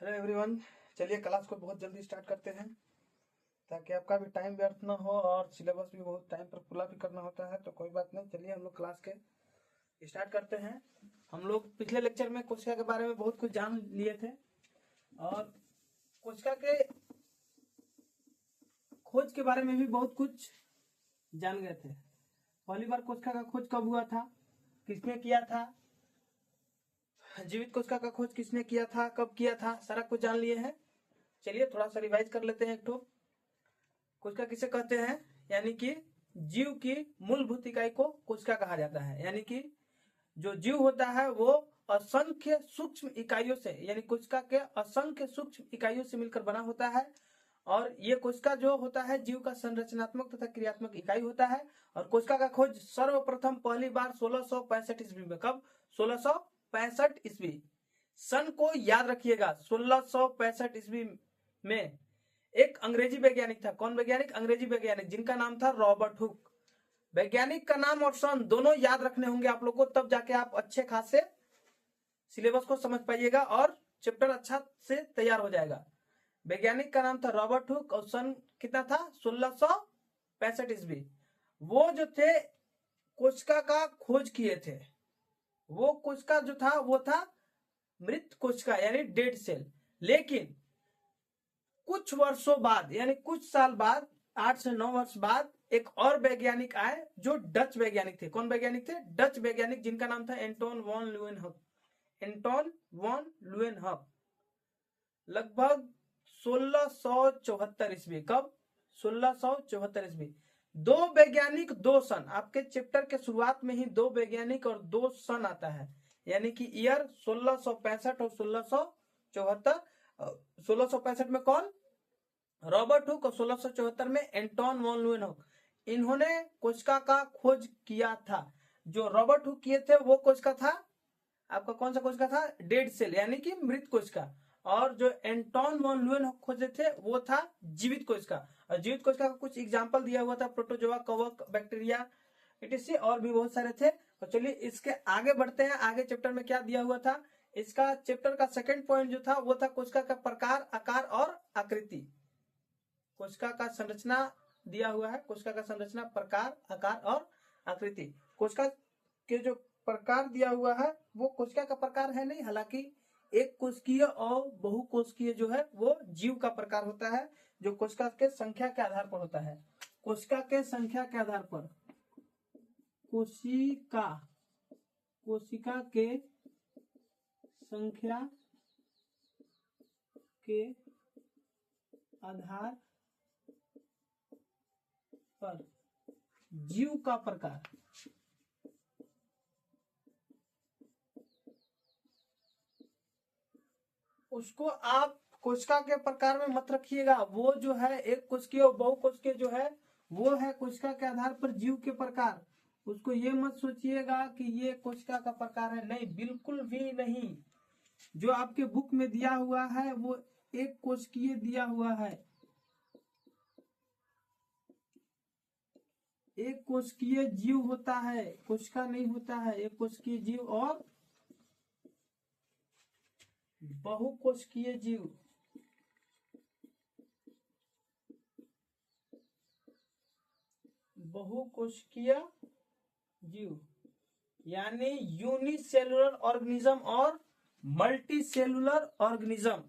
Hello everyone. चलिए class को बहुत जल्दी स्टार्ट करते हैं ताकि आपका भी टाइम व्यर्थ ना हो और सिलेबस भी बहुत टाइम पर पूरा भी करना होता है, तो कोई बात नहीं। चलिए हम लोग क्लास के स्टार्ट करते हैं। हम लोग पिछले लेक्चर में कोशिका के बारे में बहुत कुछ जान लिए थे और कोशिका के खोज के बारे में भी बहुत कुछ जान गए थे। पहली बार कोशिका का खोज कब हुआ था, किसने किया था, जीवित कोशिका का खोज किसने किया था, कब किया था, सारा कुछ जान लिए हैं। चलिए थोड़ा सा रिवाइज कर लेते हैं। एक तो कोशिका किसे कहते हैं, यानी कि जीव की मूलभूत इकाई को कोशिका कहा जाता है। यानी कि जो जीव होता है वो असंख्य सूक्ष्म इकाइयों से, यानी कोशिका के असंख्य सूक्ष्म इकाइयों से मिलकर बना होता है। और ये कोशिका जो होता है जीव का संरचनात्मक तथा क्रियात्मक इकाई होता है। और कोशिका का खोज सर्वप्रथम पहली बार 1665 ईस्वी में। कब? 1665 ईस्वी। सन को याद रखिएगा। 1665 ईस्वी में एक अंग्रेजी वैज्ञानिक था। कौन वैज्ञानिक? अंग्रेजी वैज्ञानिक, जिनका नाम था रॉबर्ट हुक। वैज्ञानिक का नाम और सन दोनों याद रखने होंगे आप लोग को, तब जाके आप अच्छे खासे सिलेबस को समझ पाइएगा और चैप्टर अच्छा से तैयार हो जाएगा। वैज्ञानिक का नाम था रॉबर्ट हुक और सन कितना था? 1665 ईस्वी। वो जो थे कोशिका का खोज किए थे। वो कोशिका जो था वो था मृत कोशिका, यानी डेड सेल। लेकिन कुछ वर्षों बाद, यानी कुछ साल बाद, 8 से 9 वर्ष बाद एक और वैज्ञानिक आए जो डच वैज्ञानिक थे। कौन वैज्ञानिक थे? डच वैज्ञानिक, जिनका नाम था एंटोन वॉन लुएनहक। एंटोन वॉन लुएनहक लगभग 1674 ईस्वी। कब? 1674 ईस्वी। दो वैज्ञानिक दो सन, आपके चैप्टर के शुरुआत में ही दो वैज्ञानिक और दो सन आता है, यानी कि ईयर 1665 और 1674। 1665 में कौन? रॉबर्ट हुक और 1674 में एंटोन वॉन लुएनहक। इन्होंने कोशिका का खोज किया था। जो रॉबर्ट हुक किए थे वो कोशिका था आपका, कौन सा कोशिका था? डेड सेल, यानी कि मृत कोशिका। और जो एंटोन वॉन लुएनहक खोजे थे वो था जीवित कोशिका। और जीवित कोशिका का कुछ एग्जांपल दिया हुआ था, प्रोटोजोआ, कवक, बैक्टीरिया, इटिसी, और भी बहुत सारे थे। और चलिए इसके आगे बढ़ते हैं। आगे चैप्टर में क्या दिया हुआ था? इसका चैप्टर का सेकंड पॉइंट जो था वो था कोशिका का प्रकार, आकार और आकृति। कोशिका का संरचना दिया हुआ है। कोशिका का संरचना, प्रकार, आकार और आकृति। कोशिका के जो प्रकार दिया हुआ है वो कोशिका का प्रकार है नहीं, हालांकि एक कोशिकीय और बहुकोशिकीय जो है वो जीव का प्रकार होता है, जो कोशिका के संख्या के आधार पर होता है। कोशिका के संख्या के आधार पर कोशिका के संख्या के आधार पर जीव का प्रकार। उसको आप कोशिका के प्रकार में मत रखिएगा। वो जो है एक कोशिकीय और बहुकोशिकीय जो है वो है कोशिका के आधार पर जीव के प्रकार। उसको ये मत सोचिएगा कि ये कोशिका का प्रकार है, नहीं, बिल्कुल भी नहीं। जो आपके बुक में दिया हुआ है वो एक कोशिकीय दिया हुआ है। एक कोशिकीय जीव होता है, कोशिका नहीं होता है। एक कोशिकीय जीव और बहुकोशिकीय जीव। बहुकोशिकीय जीव यानी यूनिसेलुलर ऑर्गेनिज्म और मल्टी सेलुलर ऑर्गेनिज्म।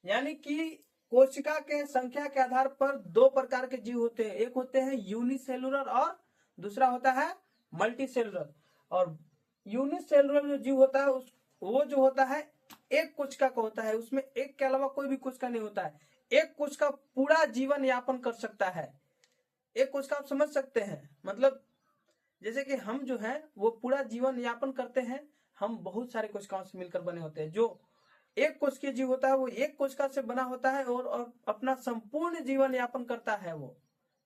यानी कि कोशिका के संख्या के आधार पर दो प्रकार के जीव होते हैं। एक होते हैं यूनिसेलुलर और दूसरा होता है मल्टी सेलुलर। और यूनिसेलुलर जो जीव होता है वो जो होता है एक कोशिका का होता है। उसमें एक के अलावा कोई भी कोशिका नहीं होता है। एक कोशिका पूरा जीवन यापन कर सकता है। एक कोशिका आप समझ सकते हैं, मतलब जैसे कि हम जो है वो पूरा जीवन यापन करते हैं। हम बहुत सारे कोशिकाओं से मिलकर बने होते हैं। जो एक कोशिकीय जीव होता है वो एक कोशिका से बना होता है और अपना संपूर्ण जीवन यापन करता है। वो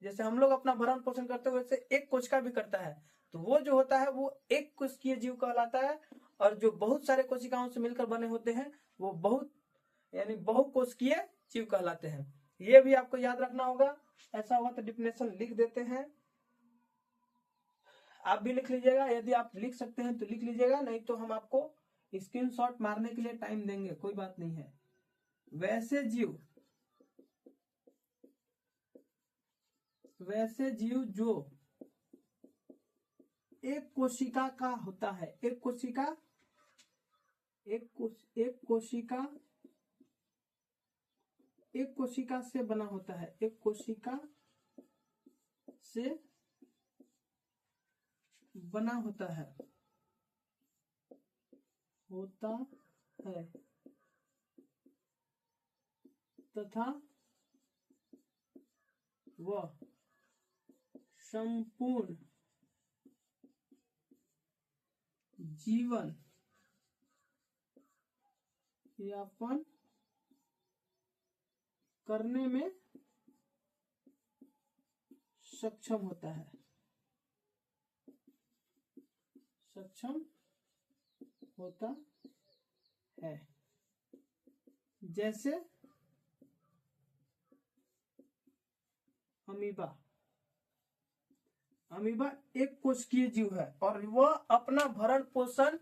जैसे हम लोग अपना भरण पोषण करते हैं वैसे एक कोशिका भी करता है। तो वो जो होता है वो एक कोशिकीय जीव कहलाता है। और जो बहुत सारे कोशिकाओं से मिलकर बने होते हैं वो बहुकोशिकीय जीव कहलाते हैं। ये भी आपको याद रखना होगा। ऐसा हुआ तो डिफिनेशन लिख देते हैं। आप भी लिख लीजिएगा, यदि आप लिख सकते हैं तो लिख लीजिएगा, नहीं तो हम आपको स्क्रीनशॉट मारने के लिए टाइम देंगे, कोई बात नहीं है। वैसे जीव जो एक कोशिका का होता है, एक कोशिका से बना होता है, एक कोशिका से बना होता है तथा वह संपूर्ण जीवन यापन करने में सक्षम होता है, जैसे अमीबा एक कोशिकीय जीव है और वह अपना भरण पोषण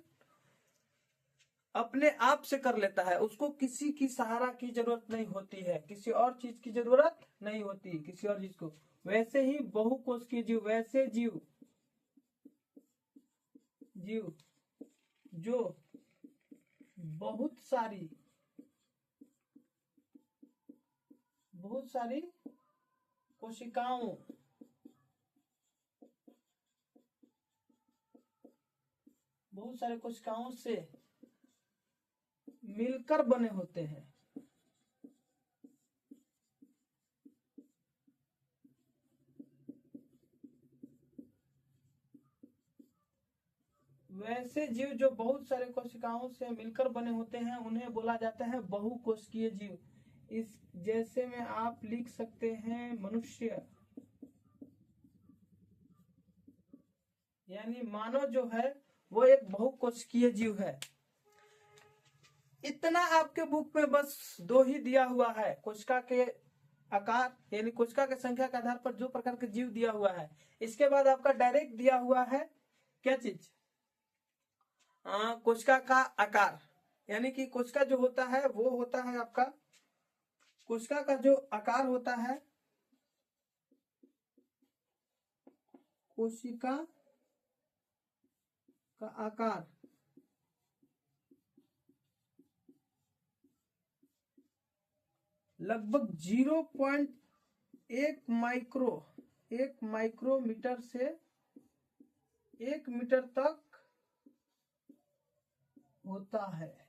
अपने आप से कर लेता है, उसको किसी की सहारा की जरूरत नहीं होती है, किसी और चीज की जरूरत नहीं होती किसी और चीज को। वैसे ही बहुकोशिकीय जीव, वैसे जीव जो बहुत सारी कोशिकाओं से मिलकर बने होते हैं। वैसे जीव जो बहुत सारे कोशिकाओं से मिलकर बने होते हैं उन्हें बोला जाता है बहुकोशिकीय जीव। इस जैसे में आप लिख सकते हैं मनुष्य, यानी मानव जो है वो एक बहुकोशिकीय जीव है। इतना आपके बुक में बस 2 ही दिया हुआ है, कोशिका के आकार यानी कोशिका की संख्या के आधार पर जो प्रकार के जीव दिया हुआ है। इसके बाद आपका डायरेक्ट दिया हुआ है क्या चीज, कोशिका का आकार, यानी कि कोशिका जो होता है वो होता है आपका, कोशिका का जो आकार होता है, कोशिका का आकार लगभग 0.1 माइक्रोमीटर से 1 मीटर तक होता है।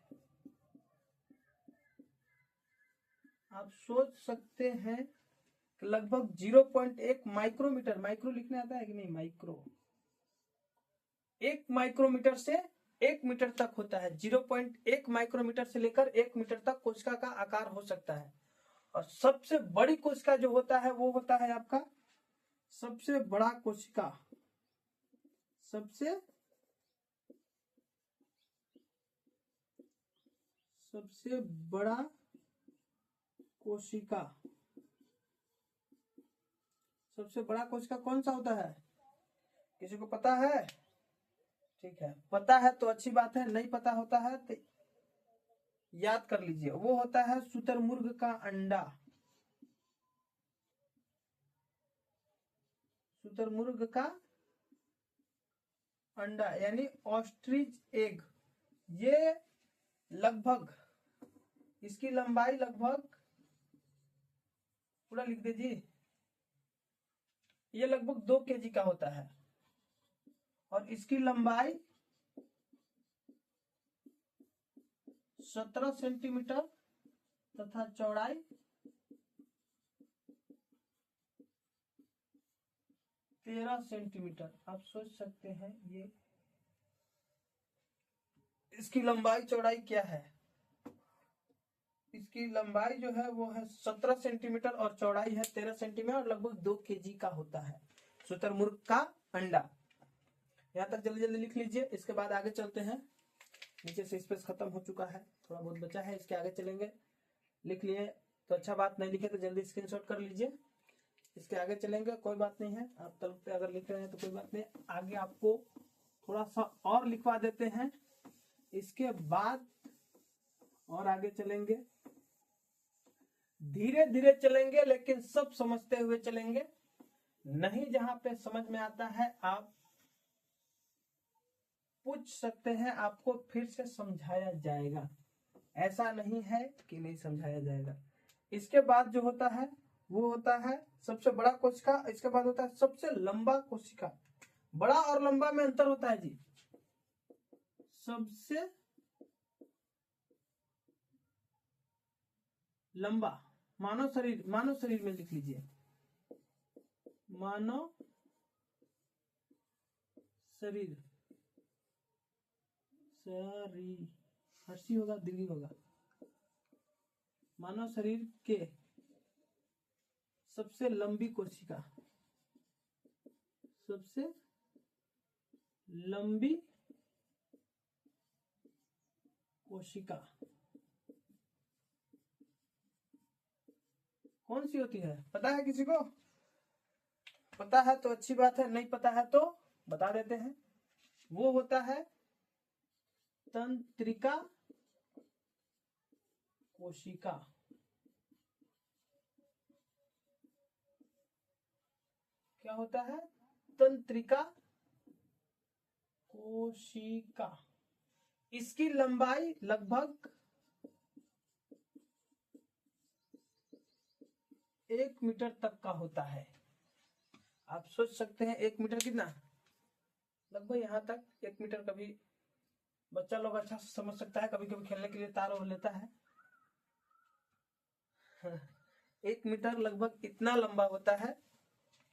आप सोच सकते हैं कि लगभग 0.1 माइक्रोमीटर, माइक्रो लिखने आता है कि नहीं, माइक्रो, 1 माइक्रोमीटर से 1 मीटर तक होता है। 0.1 माइक्रोमीटर से लेकर 1 मीटर तक कोशिका का आकार हो सकता है। और सबसे बड़ी कोशिका जो होता है वो होता है आपका, सबसे बड़ा कोशिका, सबसे बड़ा कोशिका, सबसे बड़ा कोशिका कौन सा होता है, किसी को पता है? ठीक है, पता है तो अच्छी बात है, नहीं पता होता है तो याद कर लीजिए। वो होता है शुतुरमुर्ग का अंडा, शुतुरमुर्ग का अंडा यानी ऑस्ट्रिच एग। ये लगभग, इसकी लंबाई लगभग, पूरा लिख दीजिए, ये लगभग 2 केजी का होता है और इसकी लंबाई 17 सेंटीमीटर तथा चौड़ाई 13 सेंटीमीटर। आप सोच सकते हैं ये इसकी लंबाई चौड़ाई क्या है। इसकी लंबाई जो है वो है 17 सेंटीमीटर और चौड़ाई है 13 सेंटीमीटर और लगभग 2 केजी का होता है शुतुरमुर्ग का अंडा। यहाँ तक जल्दी जल्दी लिख लीजिए। इसके बाद आगे चलते हैं, नीचे से स्पेस खत्म हो चुका है, थोड़ा बहुत बचा है, इसके आगे चलेंगे। लिख लिए तो अच्छा बात, नहीं लिखे तो जल्दी स्क्रीनशॉट कर लीजिए। इसके आगे चलेंगे, कोई बात नहीं है, आप तल पे अगर लिख रहे हैं तो कोई बात नहीं, आगे आपको थोड़ा सा और लिखवा देते हैं। इसके बाद और आगे चलेंगे, धीरे धीरे चलेंगे लेकिन सब समझते हुए चलेंगे। नहीं जहां पे समझ में आता है आप पूछ सकते हैं, आपको फिर से समझाया जाएगा। ऐसा नहीं है कि नहीं समझाया जाएगा। इसके बाद जो होता है वो होता है सबसे बड़ा कोशिका। इसके बाद होता है सबसे लंबा कोशिका। बड़ा और लंबा में अंतर होता है जी। सबसे लंबा मानव शरीर में लिख लीजिए, मानव शरीर, हर्षी होगा दिल्ली होगा, मानव शरीर के सबसे लंबी कोशिका, सबसे लंबी कोशिका कौन सी होती है? पता है किसी को? पता है तो अच्छी बात है, नहीं पता है तो बता देते हैं। वो होता है तंत्रिका कोशिका। क्या होता है? तंत्रिका कोशिका। इसकी लंबाई लगभग 1 मीटर तक का होता है। आप सोच सकते हैं 1 मीटर कितना, लगभग यहाँ तक 1 मीटर। कभी बच्चा लोग अच्छा से समझ सकता है, कभी कभी खेलने के लिए तार और लेता है। 1 मीटर लगभग इतना लंबा होता है,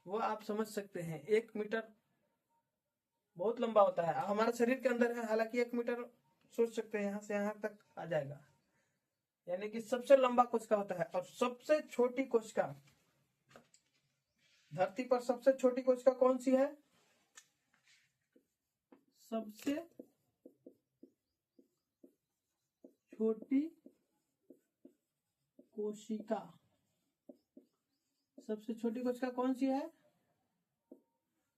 वो आप समझ सकते हैं। 1 मीटर बहुत लंबा होता है, हमारे शरीर के अंदर है। हालांकि 1 मीटर सोच सकते हैं यहाँ से यहाँ तक आ जाएगा, यानी कि सबसे लंबा कोशिका होता है। और सबसे छोटी कोशिका, धरती पर सबसे छोटी कोशिका कौन सी है? सबसे छोटी कोशिका, सबसे छोटी कोशिका कौन सी है?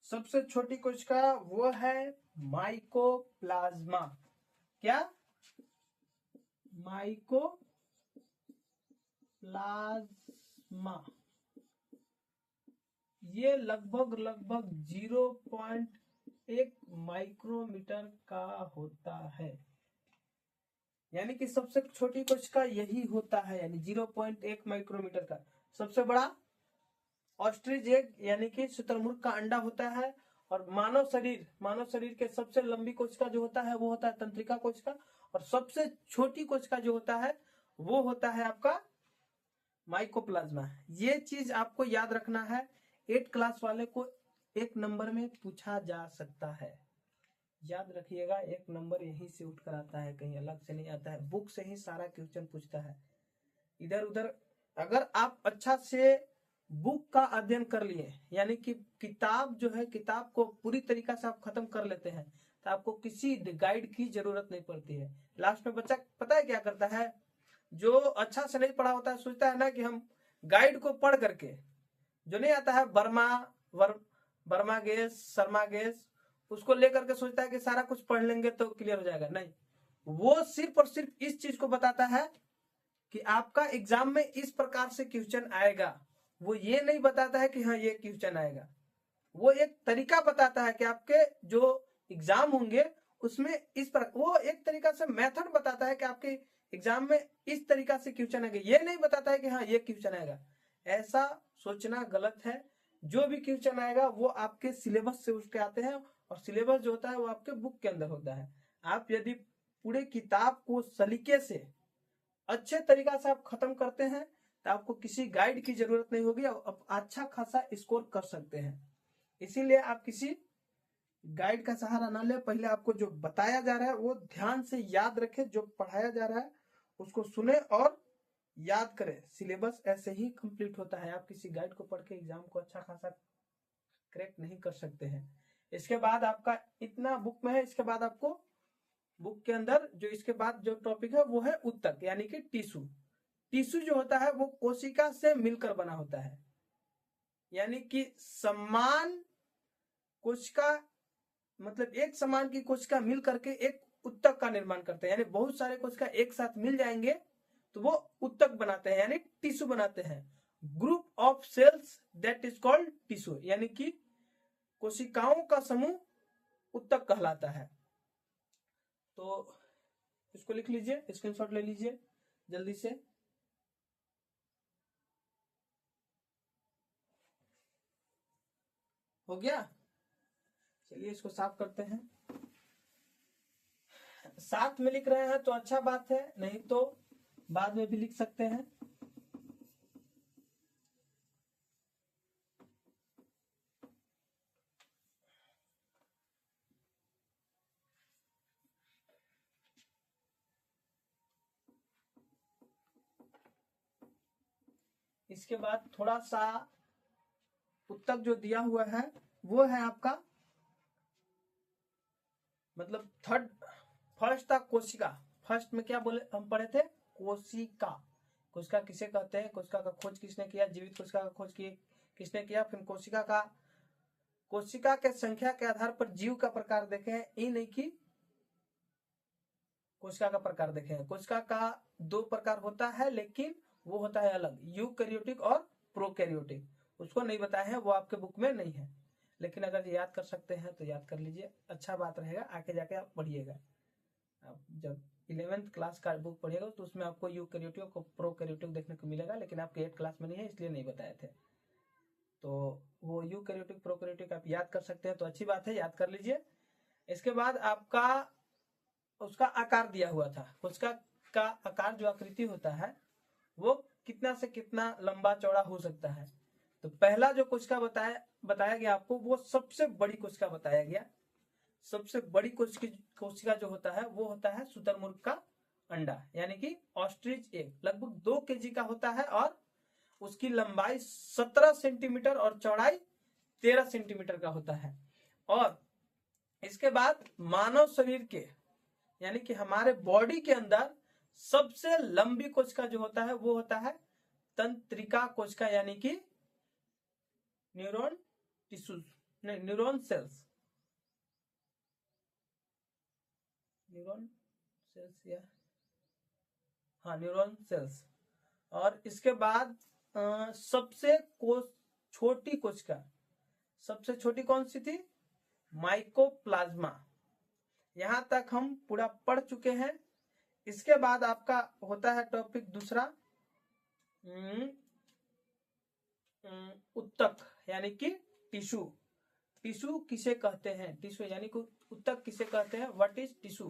सबसे छोटी कोशिका वो है माइकोप्लाज्मा। क्या? माइकोप्लाज्मा। ये लगभग 0.1 माइक्रोमीटर का होता है। यानी कि सबसे छोटी कोशिका यही होता है, यानी 0.1 माइक्रोमीटर का। सबसे बड़ा ऑस्ट्रिच एग यानी कि शुतुरमुर्ग का अंडा होता है। और मानव शरीर के सबसे लंबी कोशिका जो होता है वो होता है तंत्रिका कोशिका। और सबसे छोटी कोशिका जो होता है वो होता है आपका माइकोप्लाज्मा। ये चीज आपको याद रखना है, 8 क्लास वाले को 1 नंबर में पूछा जा सकता है। याद रखिएगा, 1 नंबर यहीं से उठ कर आता है, कहीं अलग से नहीं आता है। बुक से ही सारा क्वेश्चन पूछता है, इधर उधर। अगर आप अच्छा से बुक का अध्ययन कर लिए, यानी कि किताब जो है, किताब को पूरी तरीका से आप खत्म कर लेते हैं, तो आपको किसी गाइड की जरूरत नहीं पड़ती है। लास्ट में बच्चा पता है क्या करता है? जो अच्छा से नहीं पढ़ा होता है सोचता है ना कि हम गाइड को पढ़ करके, जो नहीं आता है वर्मा गैस, शर्मा गैस, उसको लेकर के सोचता है कि सारा कुछ पढ़ लेंगे तो क्लियर हो जाएगा। नहीं, वो सिर्फ और सिर्फ इस चीज को बताता है कि आपका एग्जाम में इस प्रकार से क्वेश्चन आएगा। वो ये नहीं बताता है कि हाँ ये क्वेश्चन आएगा। वो एक तरीका बताता है कि आपके जो एग्जाम होंगे उसमें इस पर, वो एक तरीका से मेथड बताता है कि आपके एग्जाम में इस तरीका से क्वेश्चन आएगा। ये नहीं बताता है कि हाँ ये क्वेश्चन आएगा। ऐसा सोचना गलत है। जो भी क्वेश्चन आएगा वो आपके सिलेबस से उठ के आते हैं, और सिलेबस जो होता है वो आपके बुक के अंदर होता है। आप यदि पूरे किताब को सलीके से अच्छे तरीका से आप खत्म करते हैं तो आपको किसी गाइड की जरूरत नहीं होगी, आप अच्छा खासा स्कोर कर सकते हैं। इसीलिए आप किसी गाइड का सहारा ना ले, पहले आपको जो बताया जा रहा है वो ध्यान से याद रखें, जो पढ़ाया जा रहा है उसको सुने और याद करें। सिलेबस ऐसे ही कंप्लीट होता है, आप किसी गाइड को पढ़ के एग्जाम को अच्छा खासा क्रैक नहीं कर सकते हैं। इसके बाद आपका इतना बुक में है, इसके बाद आपको बुक के अंदर जो इसके बाद जो टॉपिक है वो है उत्तक, यानी कि टिश्यू। टिश्यू जो होता है वो कोशिका से मिलकर बना होता है, यानी कि समान कोशिका, मतलब एक समान की कोशिका मिल करके एक उत्तक का निर्माण करते हैं। यानी बहुत सारे कोशिका एक साथ मिल जाएंगे तो वो उत्तक बनाते हैं यानी टिश्यू बनाते हैं। Group of cells that is called tissue, यानी कि कोशिकाओं का समूह उत्तक कहलाता है। तो इसको लिख लीजिए, स्क्रीनशॉट ले लीजिए जल्दी से। हो गया? चलिए इसको साफ करते हैं। साथ में लिख रहे हैं तो अच्छा बात है, नहीं तो बाद में भी लिख सकते हैं। इसके बाद थोड़ा सा उत्तक जो दिया हुआ है वो है आपका, मतलब फर्स्ट था कोशिका। फर्स्ट में क्या बोले हम पढ़े थे? कोशिका। कोशिका किसे कहते हैं, कोशिका का खोज किसने किया, जीवित कोशिका का खोज किसने किया। फिर कोशिका के संख्या के आधार पर जीव का प्रकार देखे हैं, ये नहीं कि कोशिका का प्रकार देखे हैं। कोशिका का 2 प्रकार होता है, लेकिन वो होता है अलग, यूकैरियोटिक और प्रोकैरियोटिक। उसको नहीं बताया है, वो आपके बुक में नहीं है, लेकिन अगर याद कर सकते हैं तो याद कर लीजिए, अच्छा बात रहेगा। आके जाके आप पढ़िएगा, आप जब 11th क्लास का बुक पढ़िएगा तो उसमें आपको यूकैरियोटिक और प्रोकैरियोटिक देखने को मिलेगा, लेकिन आपके 8th क्लास में नहीं है इसलिए नहीं बताए थे। तो वो यूकैरियोटिक प्रोकैरियोटिक आप याद कर सकते हैं तो अच्छी बात है, याद कर लीजिए। इसके बाद आपका उसका आकार दिया हुआ था। कोशिका का आकार जो आकृति होता है वो कितना से कितना लंबा चौड़ा हो सकता है। तो पहला जो कोशिका बताया गया आपको, वो सबसे बड़ी कोशिका बताया गया। सबसे बड़ी कोशिका जो होता है वो होता है शुतुरमुर्ग का अंडा, यानी कि ऑस्ट्रिच एग। लगभग 2 kg का होता है और उसकी लंबाई 17 सेंटीमीटर और चौड़ाई 13 सेंटीमीटर का होता है। और इसके बाद मानव शरीर के यानी कि हमारे बॉडी के अंदर सबसे लंबी कोशिका जो होता है वो होता है तंत्रिका कोशिका, यानी कि न्यूरॉन टिश्यूज, नहीं न्यूरॉन सेल्स, या हाँ न्यूरॉन सेल्स। और इसके बाद सबसे छोटी कोशिका, सबसे छोटी कौन सी थी? माइकोप्लाज्मा। यहां तक हम पूरा पढ़ चुके हैं। इसके बाद आपका होता है टॉपिक दूसरा, उत्तक यानी कि टिश्यू। टिश्यू किसे कहते हैं? टिश्यू यानी कि उत्तक किसे कहते हैं? What is tissue?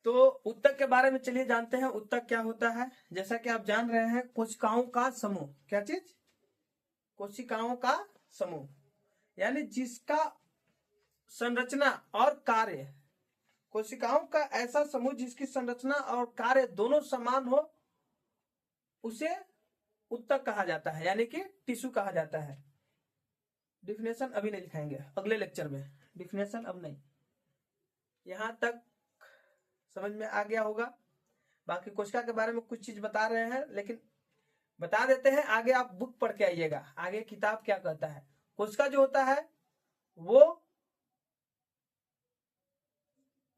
तो उत्तक के बारे में चलिए जानते हैं, उत्तक क्या होता है। जैसा कि आप जान रहे हैं, कोशिकाओं का समूह। क्या चीज? कोशिकाओं का समूह, यानी जिसका संरचना और कार्य, कोशिकाओं का ऐसा समूह जिसकी संरचना और कार्य दोनों समान हो, उसे उत्तक कहा जाता है, यानी कि टिश्यू कहा जाता है। डिफिनेशन अभी नहीं लिखाएंगे, अगले लेक्चर में। डिफिनेशन अब नहीं। यहां तक समझ में आ गया होगा। बाकी कोशिका के बारे में कुछ चीज बता रहे हैं, लेकिन बता देते हैं, आगे आप बुक पढ़ के आइएगा, आगे किताब क्या कहता है। कोशिका जो होता है वो,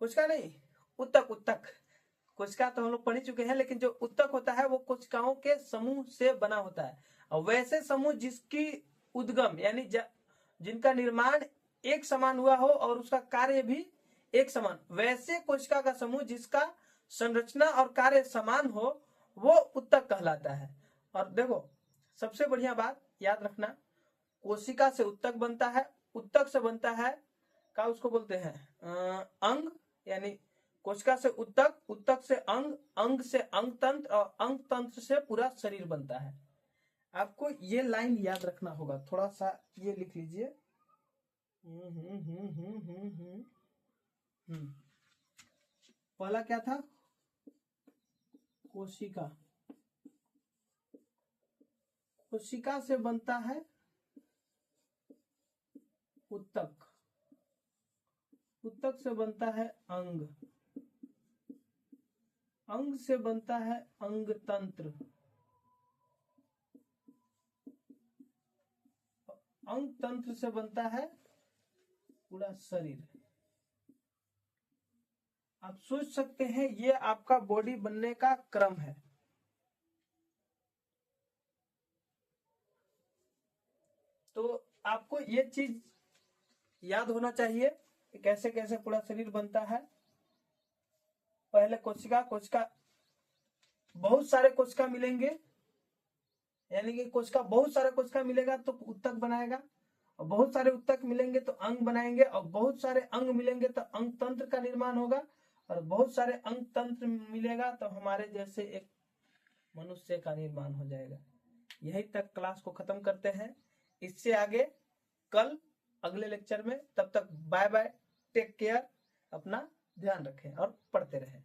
कोशिका नहीं, उत्तक। कोशिका तो हम लोग पढ़ चुके हैं, लेकिन जो उत्तक होता है वो कोशिकाओं के समूह से बना होता है। और वैसे समूह जिसकी उद्गम यानी जिनका निर्माण एक समान हुआ हो और उसका कार्य भी एक समान, वैसे कोशिका का समूह जिसका संरचना और कार्य समान हो, वो उत्तक कहलाता है। और देखो, सबसे बढ़िया बात याद रखना, कोशिका से उत्तक बनता है, उत्तक से बनता है का उसको बोलते हैं अंग, यानी कोशिका से उत्तक, उत्तक से अंग, अंग से अंग तंत्र, और अंग तंत्र से पूरा शरीर बनता है। आपको ये लाइन याद रखना होगा, थोड़ा सा ये लिख लीजिए। पहला क्या था? कोशिका। कोशिका से बनता है उत्तक, उत्तक से बनता है अंग, अंग से बनता है अंग तंत्र, अंग तंत्र से बनता है पूरा शरीर। आप सोच सकते हैं ये आपका बॉडी बनने का क्रम है। तो आपको ये चीज याद होना चाहिए कि कैसे कैसे पूरा शरीर बनता है। पहले कोशिका कोशिका बहुत सारे कोशिका मिलेंगे, यानी कि कोशिका बहुत सारे कोशिका मिलेगा तो उत्तक बनाएगा, और बहुत सारे उत्तक मिलेंगे तो अंग बनाएंगे, और बहुत सारे अंग मिलेंगे तो अंग तंत्र का निर्माण होगा, और बहुत सारे अंग तंत्र मिलेगा तो हमारे जैसे एक मनुष्य का निर्माण हो जाएगा। यही तक क्लास को खत्म करते हैं। इससे आगे कल अगले लेक्चर में, तब तक बाय बाय, टेक केयर, अपना ध्यान रखें और पढ़ते रहें।